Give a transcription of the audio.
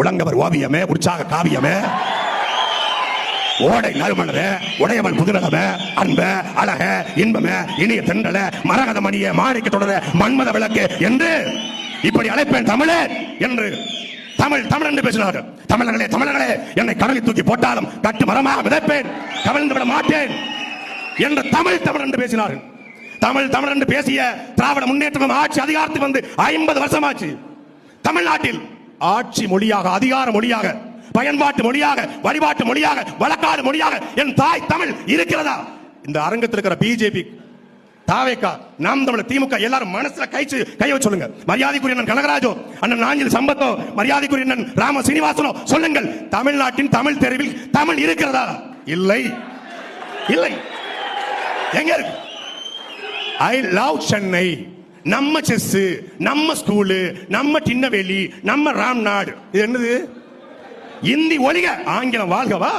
உலங்கவர் ஓவியமே, உற்சாக காவியமே, ஓடை நறுமணரே, உடையவன் புதுநகமே, அன்ப அழக இன்பமே, இனிய தென்றல, மரகத மணிய, மாணிக்க தொடர, மன்மத விளக்கு என்று இப்படி அழைப்பேன் தமிழே என்று தமிழ் தமிழ் என்று பேசினார்கள். தமிழர்களே தமிழர்களே, என்னை கடலில் தூக்கி போட்டாலும் கட்டு மரமாக விதைப்பேன், கவிழ்ந்து விட மாட்டேன் என்று தமிழ் தமிழ் என்று பேசினார்கள். தமிழ் தமிழ் என்று பேசிய திராவிட முன்னேற்றம் ஆட்சி அதிகாரத்துக்கு வந்து 50 வருஷமாச்சு. தமிழ்நாட்டில் ஆட்சி மொழியாக, அதிகார மொழியாக, பயன்பாட்டு மொழியாக, வழிபாட்டு மொழியாக, வழக்காடு மொழியாக என் தாய் தமிழ் இருக்கிறதா? இந்த அரங்கத்தில் இருக்கிற பிஜேபி, தாவேகா, நாம் தமிழர், திமுக எல்லாரும் மனசுல கை வச்சு சொல்லுங்க. மரியாதைக்குரிய அண்ணன் கனகராஜோ, அண்ணன் நாஞ்சில் சம்பத்தோ, மரியாதைக்குரிய அண்ணன் ராம சீனிவாசனோ சொல்லுங்கள், தமிழ்நாட்டின் தமிழ் தெருவில் தமிழ் இருக்கிறதா? இல்லை, இல்லை. எங்க இருக்கு? ஐ லவ் சென்னை, நம்ம செஸ், நம்ம ஸ்கூலு, நம்ம சின்னவேலி, நம்ம ராம்நாடு. இது என்னது? இந்தி ஒழிக, ஆங்கிலம் வாழ்கவா?